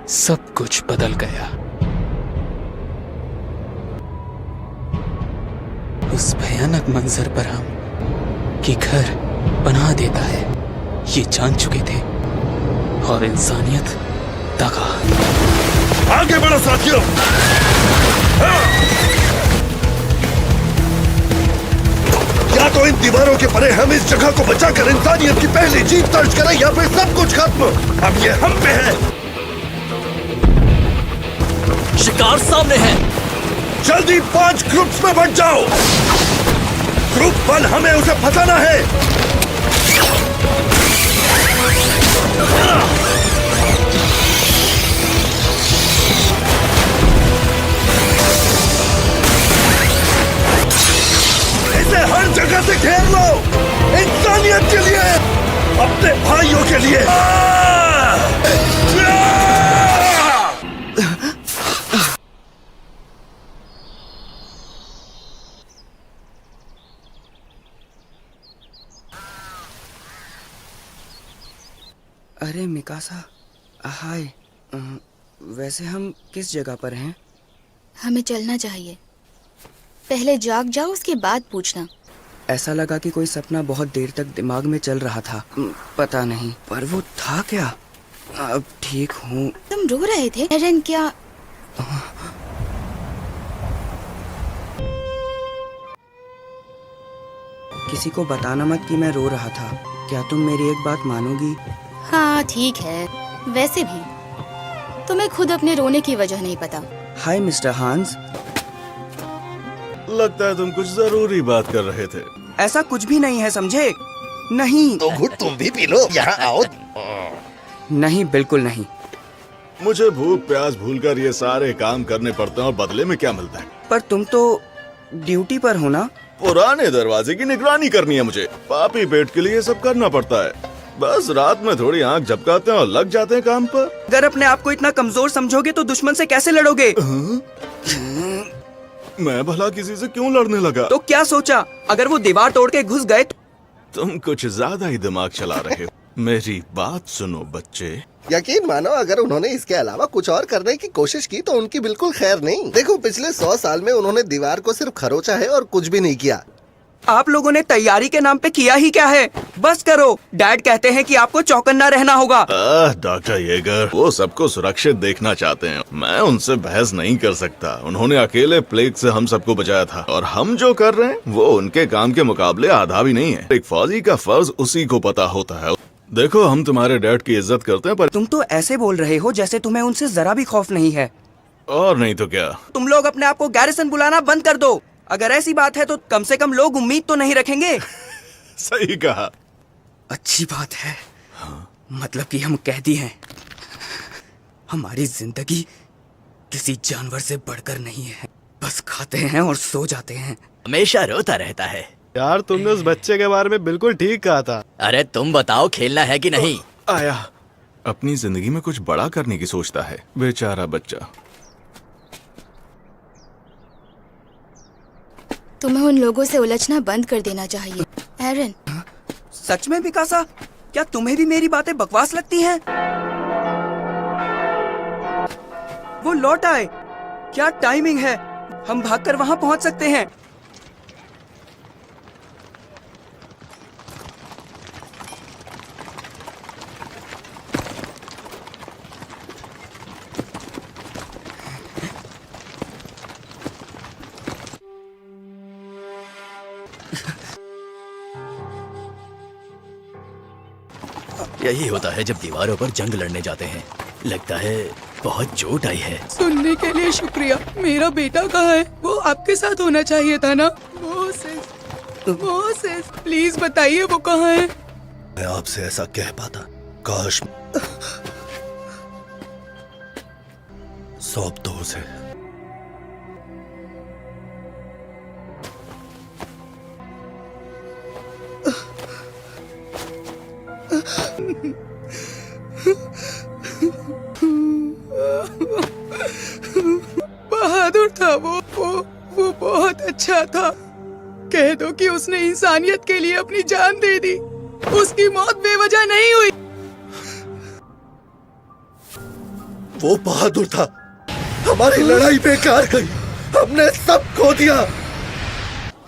सब कुछ बदल गया। उस भयानक मंजर पर हम कि घर पनाह देता है ये जान चुके थे, और इंसानियत दगा। आगे बढ़ो साथियों। या तो इन दीवारों के परे हम इस जगह को बचाकर इंसानियत की पहली जीत दर्ज करें, या फिर सब कुछ खत्म। अब ये हम पे है। शिकार सामने है। जल्दी 5 ग्रुप्स में बंट जाओ। ग्रुप 1 हमें उसे फंसाना है। इसे हर जगह से घेर लो, इंसानियत के लिए, अपने भाइयों के लिए। अरे मिकासा, हाय। वैसे हम किस जगह पर हैं? हमें चलना चाहिए। पहले जाग जाओ, उसके बाद पूछना। ऐसा लगा कि कोई सपना बहुत देर तक दिमाग में चल रहा था। पता नहीं, पर वो था क्या? अब ठीक हूँ। तुम रो रहे थे एरन? क्या किसी को बताना मत कि मैं रो रहा था। क्या तुम मेरी एक बात मानोगी? हाँ ठीक है। वैसे भी तुम्हें खुद अपने रोने की वजह नहीं पता। हाय मिस्टर हांस। लगता है तुम कुछ जरूरी बात कर रहे थे। ऐसा कुछ भी नहीं है, समझे? नहीं। तो घुट तुम भी पी लो। यहाँ आओ। नहीं, बिल्कुल नहीं। मुझे भूख प्यास भूलकर ये सारे काम करने पड़ते हैं, और बदले में क्या मिलता है? पर तुम तो ड्यूटी पर हो ना? पुराने दरवाजे की निगरानी करनी है मुझे। पापी पेट के लिए ये सब करना पड़ता है। बस रात में थोड़ी आंख झपकाते हैं और लग जाते हैं काम पर। अगर अपने आप को इतना कमजोर समझोगे तो दुश्मन से कैसे लड़ोगे? मैं भला किसी से क्यों लड़ने लगा? तो क्या सोचा, अगर वो दीवार तोड़ के घुस गए तो? तुम कुछ ज्यादा ही दिमाग चला रहे हो। मेरी बात सुनो बच्चे। यकीन मानो, अगर उन्होंने इसके अलावा कुछ और करने की कोशिश की तो उनकी बिल्कुल खैर नहीं। देखो, पिछले 100 साल में उन्होंने दीवार को सिर्फ खरोचा है और कुछ भी नहीं किया। आप लोगों ने तैयारी के नाम पे किया ही क्या है? बस करो। डैड कहते हैं कि आपको चौकन्ना रहना होगा। डॉक्टर येगर, वो सबको सुरक्षित देखना चाहते हैं। मैं उनसे बहस नहीं कर सकता। उन्होंने अकेले प्लेग से हम सबको बचाया था, और हम जो कर रहे हैं वो उनके काम के मुकाबले आधा भी नहीं है। एक फौजी का फर्ज उसी को पता होता है। देखो, हम तुम्हारे डैड की इज्जत करते हैं, पर तुम तो ऐसे बोल रहे हो जैसे तुम्हें उनसे जरा भी खौफ नहीं है। और नहीं तो क्या। तुम लोग अपने आप को गैरिसन बुलाना बंद कर दो। अगर ऐसी बात है तो कम से कम लोग उम्मीद तो नहीं रखेंगे। सही कहा। अच्छी बात है। मतलब कि हम कैदी हैं। हमारी जिंदगी किसी जानवर से बढ़कर नहीं है। बस खाते हैं और सो जाते हैं। हमेशा रोता रहता है। यार, तुमने उस बच्चे के बारे में बिल्कुल ठीक कहा था। अरे तुम बताओ, खेलना है कि नहीं? आया अपनी जिंदगी में कुछ बड़ा करने की सोचता है, बेचारा बच्चा। तुम्हें उन लोगों से उलझना बंद कर देना चाहिए एरन। सच में मिकासा, क्या तुम्हें भी मेरी बातें बकवास लगती हैं? वो लौट आए। क्या टाइमिंग है। हम भागकर वहां पहुंच सकते हैं। यही होता है जब दीवारों पर जंग लड़ने जाते हैं। लगता है बहुत चोट आई है। सुनने के लिए शुक्रिया। मेरा बेटा कहाँ है? वो आपके साथ होना चाहिए था ना। मोसेस, प्लीज बताइए वो कहाँ है? मैं आपसे ऐसा कह पाता, काश। सौंप दो उसे। बहादुर था वो बहुत अच्छा था। कह दो कि उसने इंसानियत के लिए अपनी जान दे दी। उसकी मौत बेवजह नहीं हुई। वो बहादुर था। हमारी लड़ाई बेकार गई, हमने सब खो दिया।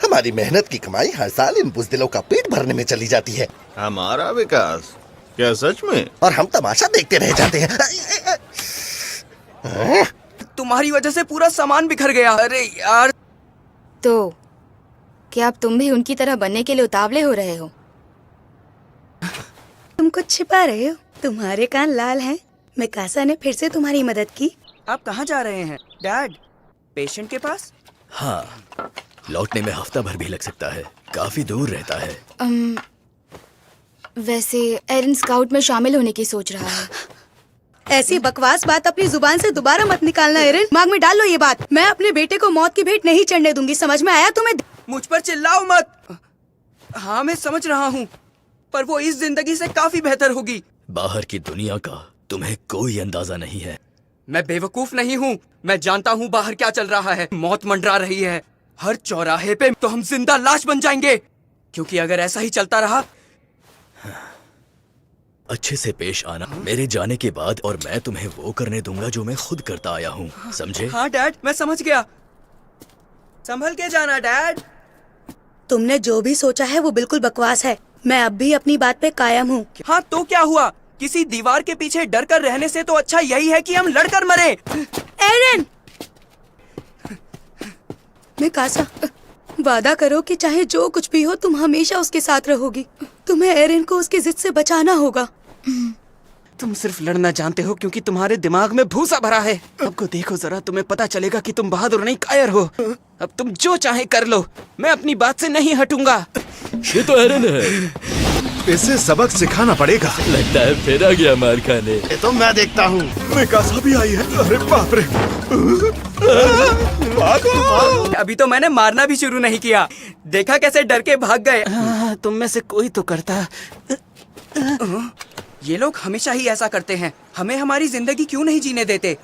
हमारी मेहनत की कमाई हर साल इन बुज़दिलों का पेट भरने में चली जाती है हमारा विकास? क्या सच में? और हम तमाशा देखते रह जाते हैं। तुम्हारी वजह से पूरा सामान बिखर गया। अरे यार। तो क्या अब तुम भी उनकी तरह बनने के लिए उतावले हो रहे हो? तुम कुछ छिपा रहे हो? तुम्हारे कान लाल हैं। मिकासा ने फिर से तुम्हारी मदद की। आप कहाँ जा रहे हैं डैड? पेशेंट के पास? हाँ, लौटने में हफ्ता भर भी लग सकता है, काफी दूर रहता है। वैसे एरन स्काउट में शामिल होने की सोच रहा है। ऐसी बकवास बात अपनी जुबान से दोबारा मत निकालना एरन। दिमाग में डाल लो ये बात। मैं अपने बेटे को मौत की भेंट नहीं चढ़ने दूंगी, समझ में आया तुम्हें? मुझ पर चिल्लाओ मत। हाँ मैं समझ रहा हूँ, पर वो इस जिंदगी से काफी बेहतर होगी। बाहर की दुनिया का तुम्हें कोई अंदाजा नहीं है। मैं बेवकूफ नहीं हूँ, मैं जानता हूँ बाहर क्या चल रहा है। मौत मंडरा रही है हर चौराहे पे, तो हम जिंदा लाश बन जाएंगे। क्योंकि अगर ऐसा ही चलता रहा। अच्छे से पेश आना मेरे जाने के बाद, और मैं तुम्हें वो करने दूंगा जो मैं खुद करता आया हूँ, समझे? हाँ डैड, मैं समझ गया। संभल के जाना डैड। तुमने जो भी सोचा है वो बिल्कुल बकवास है। मैं अब भी अपनी बात पे कायम हूँ। हाँ तो क्या हुआ? किसी दीवार के पीछे डर कर रहने से तो अच्छा यही है कि हम लड़कर मरे। एरन! मिकासा, वादा करो कि चाहे जो कुछ भी हो तुम हमेशा उसके साथ रहोगी। तुम्हें एरन को उसकी जिद से बचाना होगा। तुम सिर्फ लड़ना जानते हो क्योंकि तुम्हारे दिमाग में भूसा भरा है। अब को देखो जरा, तुम्हें पता चलेगा कि तुम बहादुर नहीं कायर हो। अब तुम जो चाहे कर लो, मैं अपनी बात से नहीं हटूंगा। ये तो एरन है। इसे सबक सिखाना पड़ेगा। लगता है फिर आ गया मार खाने। ये तो मैं देखता हूँ। मिकासा भी आई है। अरे बाप रे। भागो। अभी तो मैंने मारना भी शुरू नहीं किया, देखा कैसे डर के भाग गए। तुम में से कोई तो करता। ये लोग हमेशा ही ऐसा करते हैं, हमें हमारी जिंदगी क्यों नहीं जीने देते?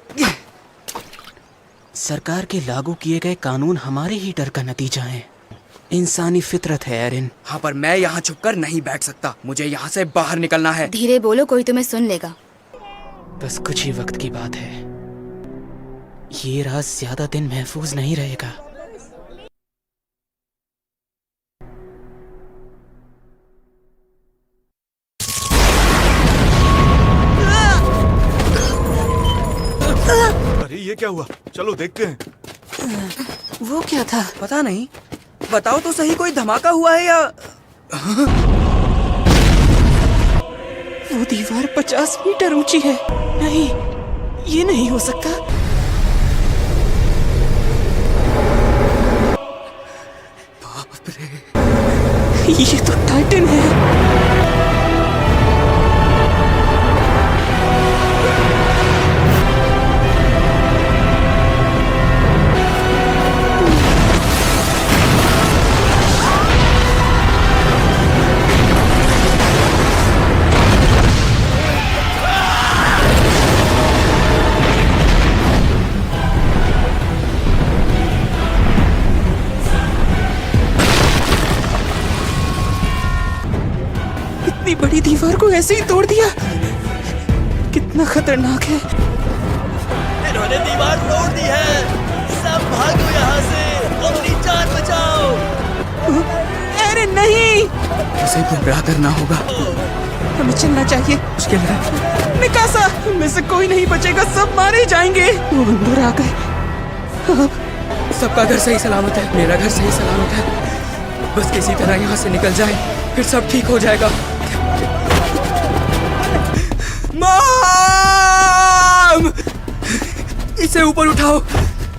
सरकार के लागू किए गए कानून हमारे ही डर का नतीजा है। इंसानी फितरत है एरिन। हाँ पर मैं यहाँ छुपकर नहीं बैठ सकता, मुझे यहाँ से बाहर निकलना है। धीरे बोलो, कोई तुम्हें सुन लेगा। बस कुछ ही वक्त की बात है, ये राज ज्यादा दिन महफूज नहीं रहेगा। अरे ये क्या हुआ? चलो देखते हैं। वो क्या था? पता नहीं, बताओ तो सही, कोई धमाका हुआ है या? वो दीवार 50 मीटर ऊंची है। नहीं, ये नहीं हो सकता। बाप रे, ये तो टाइटन है। इतनी बड़ी दीवार को ऐसे ही तोड़ दिया, कितना खतरनाक है। इन्होंने दीवार तोड़ दी है, सब भागो यहाँ से, अपनी जान बचाओ। अरे नहीं, उसे गुमराह करना होगा, हमें चलना चाहिए। मुश्किल है। मिकासा, उनमें से कोई नहीं बचेगा, सब मारे जाएंगे। वो अंदर आ गए। अब सबका घर सही सलामत है, मेरा घर सही सलामत है। बस किसी तरह यहाँ से निकल जाए, फिर सब ठीक हो जाएगा। मॉम! इसे ऊपर उठाओ,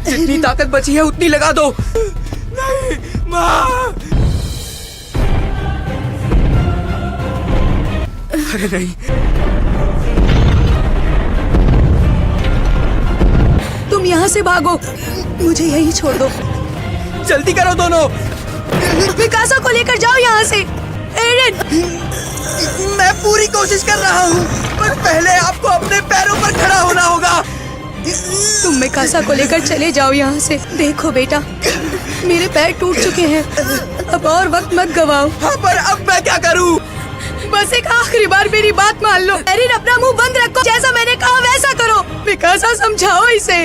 जितनी ताकत बची है उतनी लगा दो। नहीं, माँ! अरे नहीं, तुम यहाँ से भागो, मुझे यहीं छोड़ दो। जल्दी करो दोनों। मिकासा को लेकर जाओ यहाँ से। एरन! मैं पूरी कोशिश कर रहा हूँ, पर पहले आपको अपने पैरों पर खड़ा होना होगा। तुम मिकासा को लेकर चले जाओ यहाँ से। देखो बेटा, मेरे पैर टूट चुके हैं, अब और वक्त मत गवाओ। हाँ पर अब मैं क्या करूँ? बस एक आखिरी बार मेरी बात मान लो। एरिन, अपना मुंह बंद रखो, जैसा मैंने कहा वैसा करो। मिकासा इसे।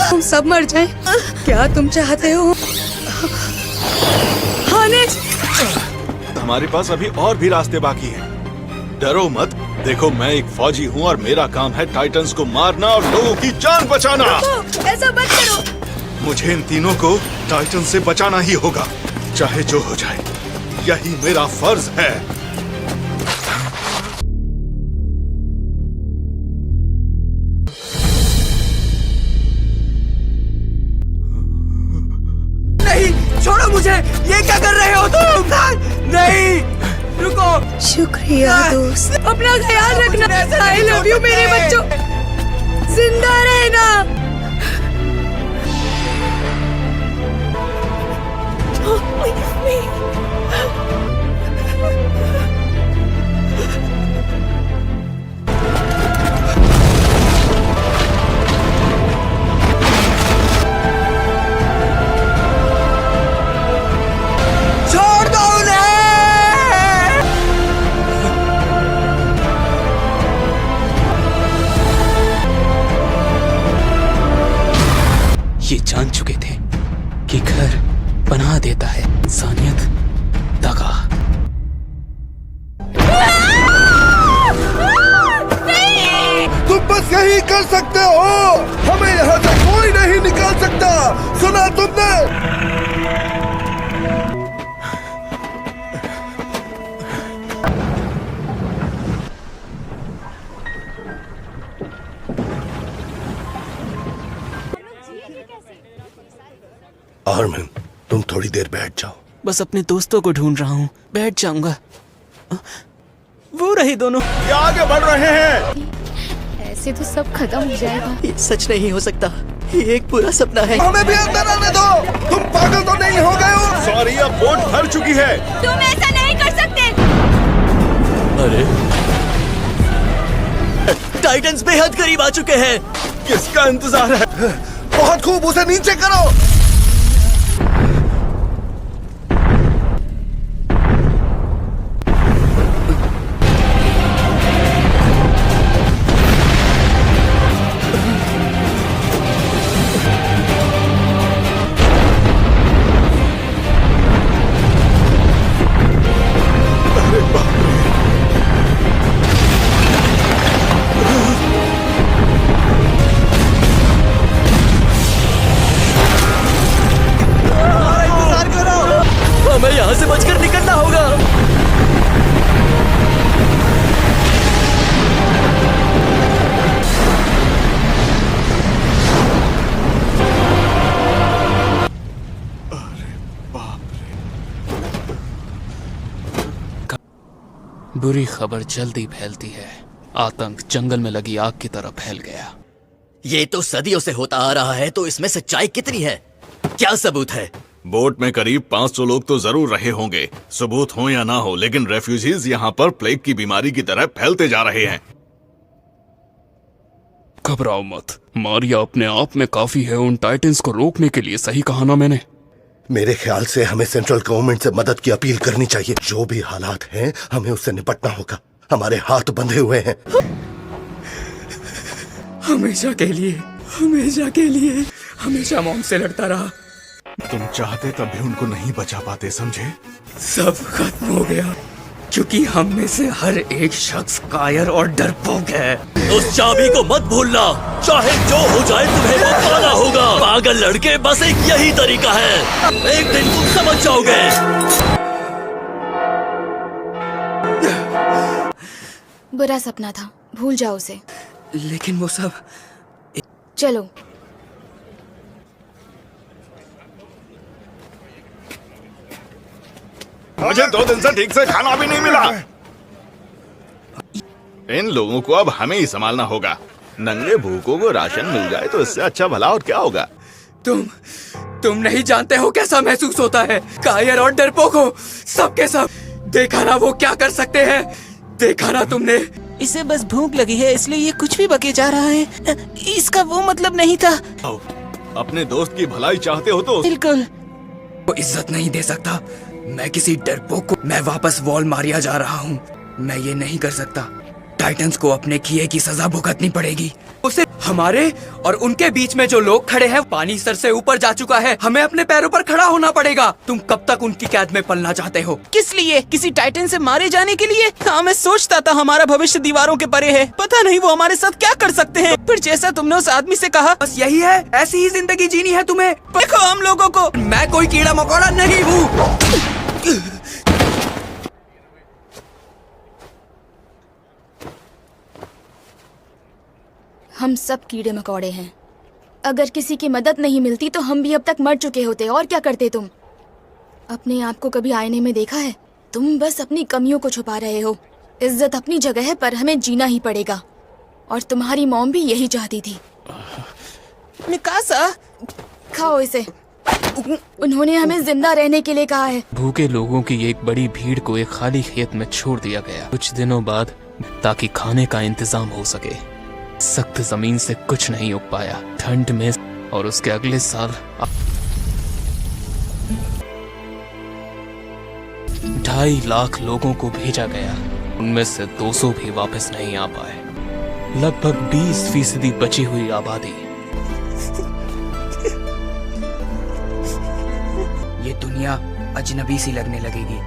हम सब मर जाएं। क्या तुम चाहते हो? हानिस, हमारे पास अभी और भी रास्ते बाकी हैं। डरो मत, देखो मैं एक फौजी हूँ और मेरा काम है टाइटंस को मारना और लोगों की जान बचाना। ऐसा मत करो। मुझे इन तीनों को टाइटन से बचाना ही होगा, चाहे जो हो जाए। यही मेरा फर्ज है। नहीं, छोड़ो मुझे। ये क्या कर रहे हो तुम? नहीं, रुको। शुक्रिया दोस्त, अपना ख्याल रखना। आई लव यू मेरे बच्चों, जिंदा रहना। छोड़ दो उन्हें। ये जान चुके थे कि घर पनाह देता है, इंसानियत दगा। तुम बस यही कर सकते हो, हमें यहाँ से कोई नहीं निकाल सकता। सुना तुमने? आर्मिन, तुम थोड़ी देर बैठ जाओ। बस अपने दोस्तों को ढूंढ रहा हूँ, बैठ जाऊंगा। वो रहे दोनों। ये आगे बढ़ रहे हैं। ऐसे तो सब खत्म हो जाएगा। ये सच नहीं हो सकता, ये एक पूरा सपना है। हमें भी अंदर आने दो। तुम पागल तो नहीं हो गए हो? सॉरी, अब बोट भर चुकी है। तुम ऐसा नहीं कर सकते। अरे टाइटंस बेहद करीब आ चुके हैं। किसका इंतजार है? बहुत खूब, उसे नीचे करो। हमें यहाँ से बचकर निकलना होगा। बुरी खबर जल्दी फैलती है। आतंक जंगल में लगी आग की तरह फैल गया। ये तो सदियों से होता आ रहा है, तो इसमें सच्चाई कितनी है? क्या सबूत है? बोट में करीब 500 लोग तो जरूर रहे होंगे, सबूत हो या ना हो, लेकिन रेफ्यूजीज यहाँ पर प्लेग की बीमारी की तरह फैलते जा रहे हैं। घबराओ मत, मारिया अपने आप में काफी है। उन टाइटंस को रोकने के लिए सही कहा ना मैंने? मेरे ख्याल से हमें सेंट्रल गवर्नमेंट से मदद की अपील करनी चाहिए। जो भी हालात हैं, हमें उससे निपटना होगा। हमारे हाथ बंधे हुए हैं। हमेशा के लिए, हमेशा के लिए, हमेशा मॉम से लड़ता रहा। तुम चाहते तब भी उनको नहीं बचा पाते, समझे? सब खत्म हो गया क्योंकि हम में से हर एक शख्स कायर और डरपोक है। उस चाबी को मत भूलना, चाहे जो हो जाए तुम्हें वो पाना होगा। पागल लड़के, बस एक यही तरीका है। एक दिन तुम समझ जाओगे। बुरा सपना था, भूल जाओ उसे। लेकिन वो सब चलो। मुझे 2 दिन से ठीक से खाना भी नहीं मिला। इन लोगों को अब हमें ही संभालना होगा। नंगे भूखों को राशन मिल जाए तो इससे अच्छा भला और क्या होगा। तुम नहीं जानते हो कैसा महसूस होता है। कायर और डरपोक हो सबके सब। देखा ना वो क्या कर सकते हैं, देखा ना तुमने। इसे बस भूख लगी है इसलिए ये कुछ भी बके जा रहा है। इसका वो मतलब नहीं था। अपने दोस्त की भलाई चाहते हो तो बिल्कुल। वो इज्जत नहीं दे सकता। मैं किसी डरपोक को मैं वापस वॉल मारिया जा रहा हूँ। मैं ये नहीं कर सकता। टाइटन्स को अपने किए की सजा भुगतनी पड़ेगी। उसे हमारे और उनके बीच में जो लोग खड़े हैं, पानी सर से ऊपर जा चुका है। हमें अपने पैरों पर खड़ा होना पड़ेगा। तुम कब तक उनकी कैद में पलना चाहते हो? किस लिए? किसी टाइटन से मारे जाने के लिए? हाँ, मैं सोचता था हमारा भविष्य दीवारों के परे है। पता नहीं वो हमारे साथ क्या कर सकते हैं। फिर जैसा तुमने उस आदमी से कहा, बस यही है, ऐसी ही जिंदगी जीनी है तुम्हें। देखो हम लोगों को। मैं कोई कीड़ा मकोड़ा नहीं हूँ। हम सब कीड़े मकोड़े हैं। अगर किसी की मदद नहीं मिलती तो हम भी अब तक मर चुके होते। और क्या करते तुम? अपने आप को कभी आईने में देखा है? तुम बस अपनी कमियों को छुपा रहे हो। इज्जत अपनी जगह है, पर हमें जीना ही पड़ेगा। और तुम्हारी मॉम भी यही चाहती थी। मिकासा, खाओ इसे। उन्होंने हमें जिंदा रहने के लिए कहा है। भूखे लोगों की एक बड़ी भीड़ को एक खाली खेत में छोड़ दिया गया कुछ दिनों बाद, ताकि खाने का इंतजाम हो सके। सख्त जमीन से कुछ नहीं उग पाया ठंड में, और उसके अगले साल 2.5 लाख लोगों को भेजा गया। उनमें से 200 भी वापस नहीं आ पाए। लगभग 20% बची हुई आबादी। ये दुनिया अजनबी सी लगने लगेगी।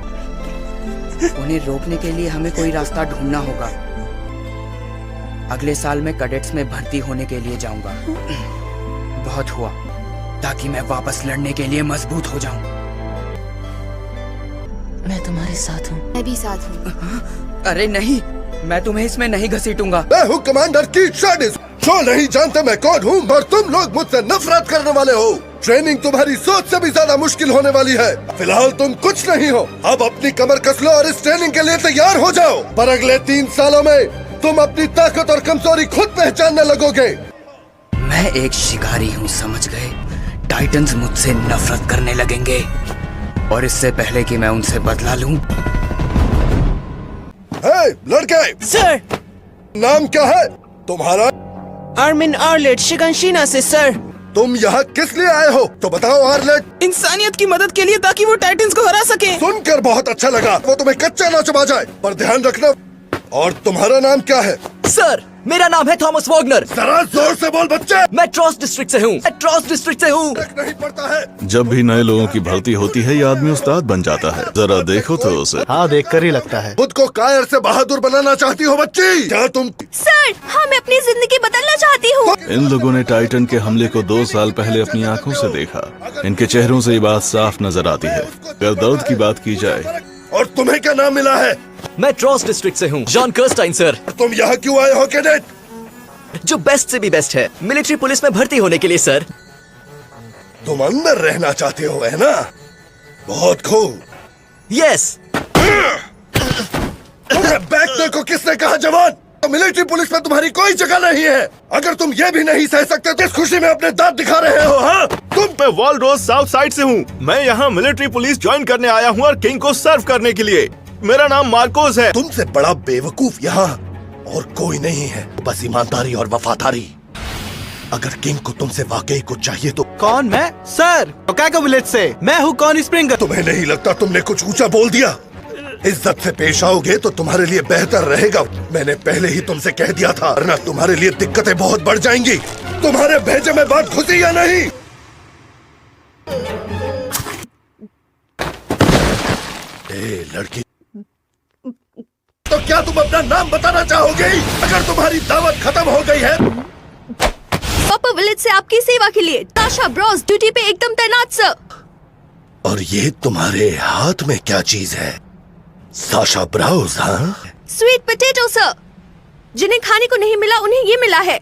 उन्हें रोकने के लिए हमें कोई रास्ता ढूंढना होगा। अगले साल मैं कैडेट्स में भर्ती होने के लिए जाऊंगा। बहुत हुआ, ताकि मैं वापस लड़ने के लिए मजबूत हो जाऊं। मैं तुम्हारे साथ हूँ। मैं भी साथ हूँ। अरे नहीं, मैं तुम्हें इसमें नहीं घसीटूंगा। मैं हूँ कमांडर कीथ शार्डिस। जो नहीं जानते मैं कौन हूँ, और तुम लोग मुझसे नफरत करने वाले हो। ट्रेनिंग तुम्हारी सोच से भी ज्यादा मुश्किल होने वाली है। फिलहाल तुम कुछ नहीं हो। अब अपनी कमर कस लो और इस ट्रेनिंग के लिए तैयार हो जाओ। पर अगले 3 सालों में तुम अपनी ताकत और कमजोरी खुद पहचानने लगोगे। मैं एक शिकारी हूँ, समझ गए? टाइटन्स मुझसे नफरत करने लगेंगे, और इससे पहले कि मैं उनसे बदला लूं। हे लड़के, सर। नाम क्या है तुम्हारा? आर्मिन आर्लेट शिगंशिना से सर। तुम यहाँ किस लिए आए हो? तो बताओ आर्लेट। इंसानियत की मदद के लिए, ताकि वो टाइटन्स को हरा सके। सुनकर बहुत अच्छा लगा। वो तुम्हें कच्चा ना चबा जाए, पर ध्यान रखना। और तुम्हारा नाम क्या है? सर, मेरा नाम है थॉमस वॉगनर। जरा जोर से बोल बच्चे। मैं ट्रॉस डिस्ट्रिक्ट से हूँ। नहीं पड़ता है। जब भी नए लोगों की भर्ती होती है, ये आदमी उस्ताद बन जाता है। जरा देखो तो उसे। हाँ, देखकर ही लगता है। खुद को कायर से बहादुर बनाना चाहती हो बच्ची? क्या तुम? सर, हाँ, मैं अपनी जिंदगी बदलना चाहती हूँ। इन लोगों ने टाइटन के हमले को 2 साल पहले अपनी आंखों से देखा। इनके चेहरों से ये बात साफ नजर आती है। अगर दर्द की बात की जाए। और तुम्हें क्या नाम मिला है? मैं ट्रॉस डिस्ट्रिक्ट से हूँ, जॉन कर्स्टाइन सर। तुम यहाँ क्यों आए हो कैडेट? जो बेस्ट से भी बेस्ट है, मिलिट्री पुलिस में भर्ती होने के लिए सर। तुम अंदर रहना चाहते हो, है ना? बहुत खूब। यस। तुम्हें बैठने को किसने कहा जवान? तो मिलिट्री पुलिस में तुम्हारी कोई जगह नहीं है। अगर तुम ये भी नहीं सह सकते तो इस खुशी में अपने दांत दिखा रहे हो। हाँ, मैं वॉलरोज साउथ साइड से हूँ। मैं यहाँ मिलिट्री पुलिस ज्वाइन करने आया हूँ और किंग को सर्व करने के लिए। मेरा नाम मार्कोस है। तुमसे बड़ा बेवकूफ यहाँ और कोई नहीं है, बस ईमानदारी और वफादारी। अगर किंग को तुमसे वाकई कुछ चाहिए तो। कौन? मैं सर टोकाको विलेज से। मैं हूँ कॉर्नी स्प्रिंगर। तुम्हें नहीं लगता तुमने कुछ ऊंचा बोल दिया? इज्जत से पेश आओगे तो तुम्हारे लिए बेहतर रहेगा। मैंने पहले ही तुमसे कह दिया था, वरना तुम्हारे लिए दिक्कतें बहुत बढ़ जाएंगी। तुम्हारे भेजे में बात घुसी या नहीं? ए लड़की, तो क्या तुम अपना नाम बताना चाहोगे? अगर तुम्हारी दावत खत्म हो गई है। पापा विलेज से आपकी सेवा के लिए ताशा ब्रॉस ड्यूटी पे एकदम तैनात सर। और ये तुम्हारे हाथ में क्या चीज है? साशा ब्राउज? हाँ, स्वीट पोटैटो सर। जिन्हें खाने को नहीं मिला उन्हें ये मिला है।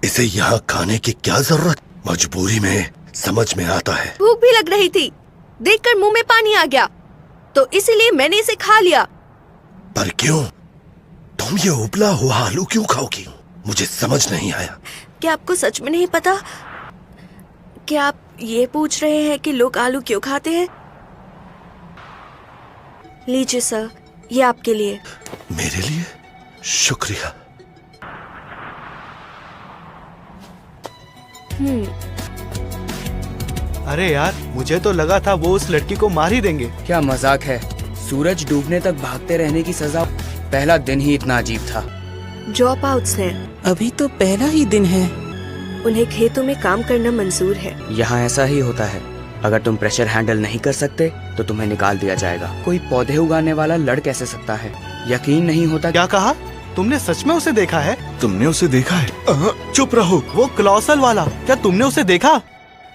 इसे यहाँ खाने की क्या जरूरत? मजबूरी में समझ में आता है। भूख भी लग रही थी, देखकर मुंह में पानी आ गया, तो इसीलिए मैंने इसे खा लिया। पर क्यों? तुम ये उबला हुआ आलू क्यों खाओगी? मुझे समझ नहीं आया। क्या आपको सच में नहीं पता? क्या आप ये पूछ रहे हैं कि लोग आलू क्यों खाते हैं? लीजिए सर, ये आपके लिए। मेरे लिए? शुक्रिया। अरे यार, मुझे तो लगा था वो उस लड़की को मार ही देंगे। क्या मजाक है? सूरज डूबने तक भागते रहने की सजा। पहला दिन ही इतना अजीब था। ड्रॉप आउट्स हैं। अभी तो पहला ही दिन है। उन्हें खेतों में काम करना मंजूर है। यहाँ ऐसा ही होता है। अगर तुम प्रेशर हैंडल नहीं कर सकते तो तुम्हें निकाल दिया जाएगा। कोई पौधे उगाने वाला लड़ कैसे सकता है? यकीन नहीं होता। क्या कहा? तुमने सच में उसे देखा है? तुमने उसे देखा है? चुप रहो। वो क्लॉसल वाला, क्या तुमने उसे देखा?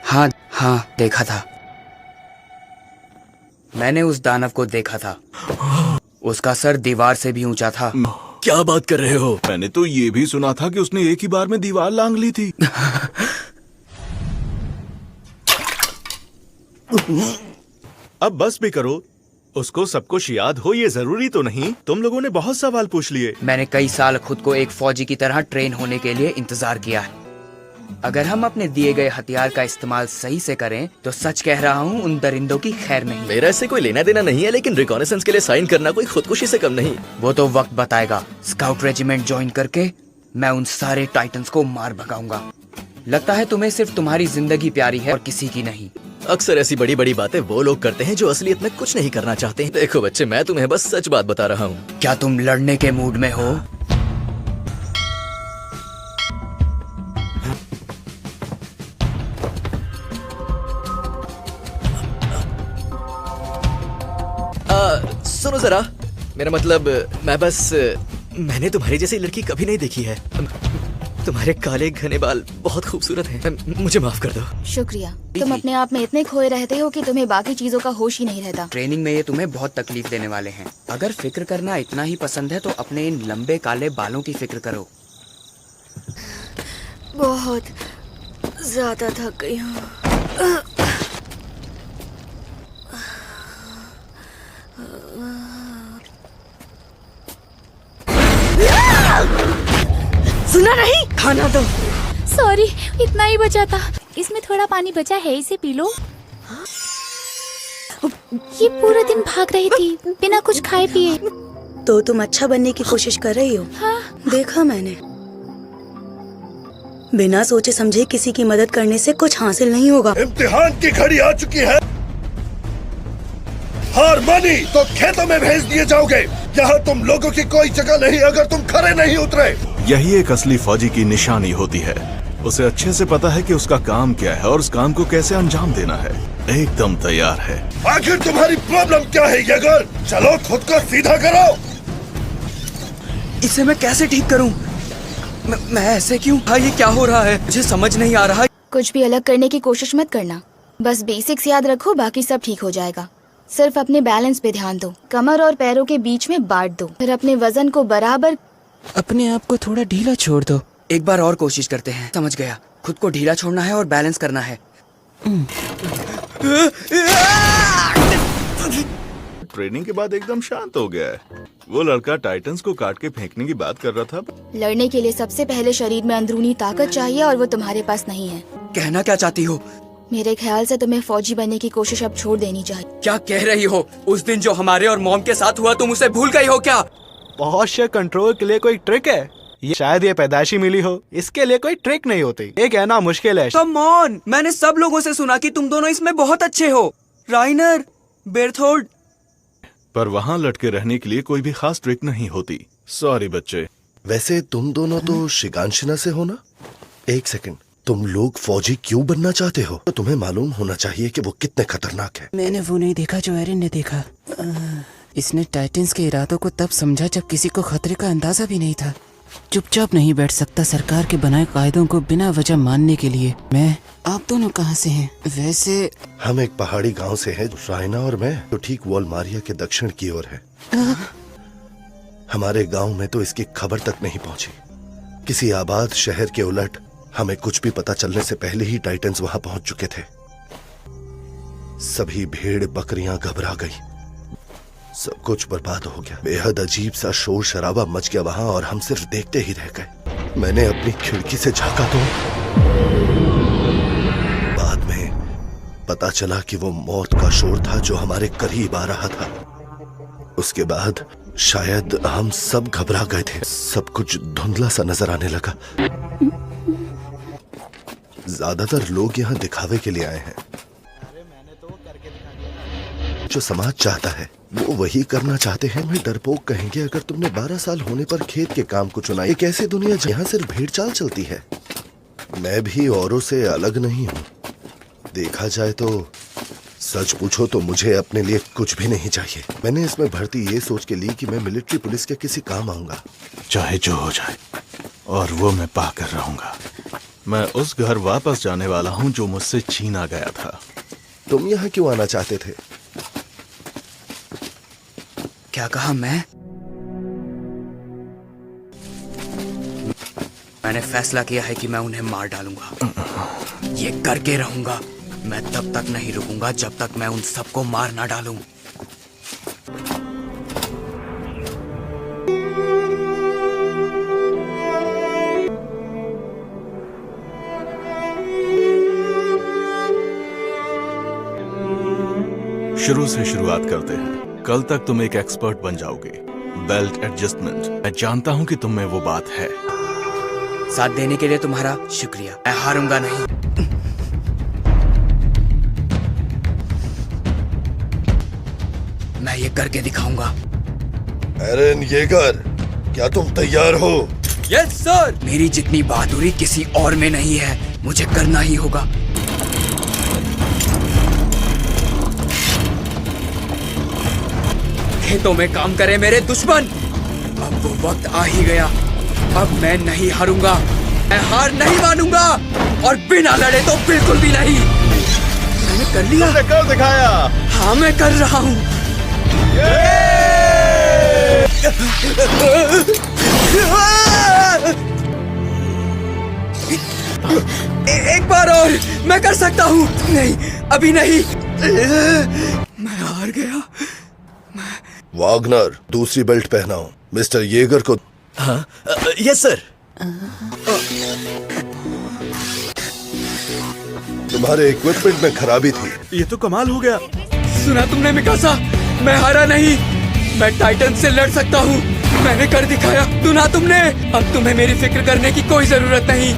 हाँ हाँ, देखा था। मैंने उस दानव को देखा था। उसका सर दीवार से भी ऊंचा था। क्या बात कर रहे हो? मैंने तो ये भी सुना था कि उसने एक ही बार में दीवार लांग ली थी। अब बस भी करो। उसको सब कुछ याद हो ये जरूरी तो नहीं। तुम लोगों ने बहुत सवाल पूछ लिए। मैंने कई साल खुद को एक फौजी की तरह ट्रेन होने के लिए इंतजार किया है। अगर हम अपने दिए गए हथियार का इस्तेमाल सही से करें तो सच कह रहा हूँ, उन दरिंदों की खैर नहीं। मेरा इससे कोई लेना देना नहीं है, लेकिन रिकॉनेसेंस के लिए साइन करना कोई खुदकुशी से कम नहीं। वो तो वक्त बताएगा। स्काउट रेजिमेंट ज्वाइन करके मैं उन सारे टाइटन्स को मार भगाऊंगा। लगता है तुम्हें सिर्फ तुम्हारी जिंदगी प्यारी है और किसी की नहीं। अक्सर ऐसी बड़ी बड़ी बातें वो लोग करते हैं जो असलियत में कुछ नहीं करना चाहते। देखो बच्चे, मैं तुम्हें बस सच बात बता रहा हूँ। क्या तुम लड़ने के मूड में हो? सुनो जरा, मेरा मतलब मैंने तुम्हारी जैसी लड़की कभी नहीं देखी है। तुम्हारे काले घने बाल बहुत खूबसूरत हैं। मुझे माफ कर दो। शुक्रिया। तुम अपने आप में इतने खोए रहते हो कि तुम्हें बाकी चीजों का होश ही नहीं रहता। ट्रेनिंग में ये तुम्हें बहुत तकलीफ देने वाले हैं। अगर फिक्र करना इतना ही पसंद है तो अपने इन लंबे काले बालों की फिक्र करो। बहुत ज्यादा थक गई हूँ। सुना नहीं? खाना दो। सॉरी, इतना ही बचा था। इसमें थोड़ा पानी बचा है, इसे पी लो। ये पूरा दिन भाग रही थी बिना कुछ खाए पिए। तो तुम अच्छा बनने की कोशिश कर रही हो? हाँ। देखा मैंने। बिना सोचे समझे किसी की मदद करने से कुछ हासिल नहीं होगा। इम्तिहान की घड़ी आ चुकी है। हार मानी तो खेतों में भेज दिए जाओगे। यहाँ तुम लोगों की कोई जगह नहीं अगर तुम खड़े नहीं उतरे। यही एक असली फौजी की निशानी होती है। उसे अच्छे से पता है कि उसका काम क्या है और उस काम को कैसे अंजाम देना है। एकदम तैयार है। आखिर तुम्हारी प्रॉब्लम क्या है येगर? चलो खुद को सीधा करो। इसे मैं कैसे ठीक करूं? मैं ऐसे क्यों? हाँ, ये क्या हो रहा है? मुझे समझ नहीं आ रहा। कुछ भी अलग करने की कोशिश मत करना। बस बेसिक्स याद रखो, बाकी सब ठीक हो जाएगा। सिर्फ अपने बैलेंस पे ध्यान दो। कमर और पैरों के बीच में बांट दो। फिर अपने वजन को बराबर। अपने आप को थोड़ा ढीला छोड़ दो। एक बार और कोशिश करते हैं। समझ गया। खुद को ढीला छोड़ना है और बैलेंस करना है। ट्रेनिंग के बाद एकदम शांत हो गया है। वो लड़का टाइटन्स को काट के फेंकने की बात कर रहा था। लड़ने के लिए सबसे पहले शरीर में अंदरूनी ताकत चाहिए और वो तुम्हारे पास नहीं है। कहना क्या चाहती हो? मेरे ख्याल से तुम्हें फौजी बनने की कोशिश अब छोड़ देनी चाहिए। क्या कह रही हो? उस दिन जो हमारे और मॉम के साथ हुआ तुम उसे भूल गई हो क्या? पॉस्चर कंट्रोल के लिए कोई ट्रिक है? शायद ये पैदाइशी मिली हो। इसके लिए कोई ट्रिक नहीं होती। ये कहना मुश्किल है। कम ऑन, मैंने सब लोगों से सुना कि तुम दोनों इसमें बहुत अच्छे हो। राइनर, बेर्थोल्ड। पर वहाँ लटके रहने के लिए कोई भी खास ट्रिक नहीं होती। सॉरी बच्चे। वैसे तुम दोनों तो शिगांशिना से हो ना? एक सेकंड, तुम लोग फौजी क्यों बनना चाहते हो? तो तुम्हें मालूम होना चाहिए कि वो कितने खतरनाक है। मैंने वो नहीं देखा जो एरिन ने देखा। इसने टाइटन्स के इरादों को तब समझा जब किसी को खतरे का अंदाजा भी नहीं था। चुपचाप नहीं बैठ सकता सरकार के बनाए कायदों को बिना वजह मानने के लिए। आप दोनों कहाँ से हैं? वैसे हम एक पहाड़ी गांव से हैं। रायना और मैं तो ठीक वॉलमारिया के दक्षिण की ओर है। हमारे गांव में तो इसकी खबर तक नहीं पहुंची। किसी आबाद शहर के उलट हमें कुछ भी पता चलने से पहले ही टाइटन्स वहां पहुंच चुके थे। सभी भेड़ बकरियां घबरा गई। सब कुछ बर्बाद हो गया। बेहद अजीब सा शोर शराबा मच गया वहां और हम सिर्फ देखते ही रह गए। मैंने अपनी खिड़की से झांका तो बाद में पता चला कि वो मौत का शोर था जो हमारे करीब आ रहा था। उसके बाद शायद हम सब घबरा गए थे। सब कुछ धुंधला सा नजर आने लगा। ज्यादातर लोग यहाँ दिखावे के लिए आए हैं, जो समाज चाहता है। वो वही करना चाहते हैं। मैं डरपोक कहेंगे अगर तुमने 12 साल होने पर खेत के काम को चुना। एक ऐसी दुनिया जहाँ सिर्फ भेड़ चाल चलती है। मैं भी औरों से अलग नहीं हूँ। देखा जाए तो सच पूछो तो मुझे अपने लिए कुछ भी नहीं चाहिए। मैंने इसमें भर्ती ये सोच के ली कि मैं मिलिट्री पुलिस के किसी काम आऊंगा। चाहे जो हो जाए, और वो मैं पा कर रहूंगा। मैं उस घर वापस जाने वाला हूँ जो मुझसे छीना गया था। तुम यहाँ क्यों आना चाहते थे? क्या कहा मैंने फैसला किया है कि मैं उन्हें मार डालूंगा। ये करके रहूंगा। मैं तब तक नहीं रुकूंगा जब तक मैं उन सबको मार ना डालूं। शुरू से शुरुआत करते हैं। कल तक तुम एक एक्सपर्ट बन जाओगे। Belt adjustment. मैं जानता हूँ कि तुम में वो बात है। साथ देने के लिए तुम्हारा शुक्रिया। मैं हारूंगा नहीं। मैं ये करके दिखाऊंगा। एरन येगर, क्या तुम तैयार हो? Yes sir. मेरी जितनी बहादुरी किसी और में नहीं है। मुझे करना ही होगा। खेतों में काम करे मेरे दुश्मन। अब वो वक्त आ ही गया। अब मैं नहीं हारूंगा। मैं हार नहीं मानूंगा, और बिना लड़े तो बिल्कुल भी नहीं। मैंने कर लिया। तुमने कर दिखाया। हाँ, मैं कर रहा हूँ। एक बार और मैं कर सकता हूँ। नहीं, अभी नहीं। मैं हार गया। वागनर, दूसरी बेल्ट पहनाओ। मिस्टर येगर को। हाँ, यस सर। तुम्हारे इक्विपमेंट में खराबी थी। ये तो कमाल हो गया। सुना तुमने मिकासा? मैं हारा नहीं। मैं टाइटन से लड़ सकता हूँ। मैंने कर दिखाया। सुना तुमने? अब तुम्हें मेरी फिक्र करने की कोई जरूरत नहीं।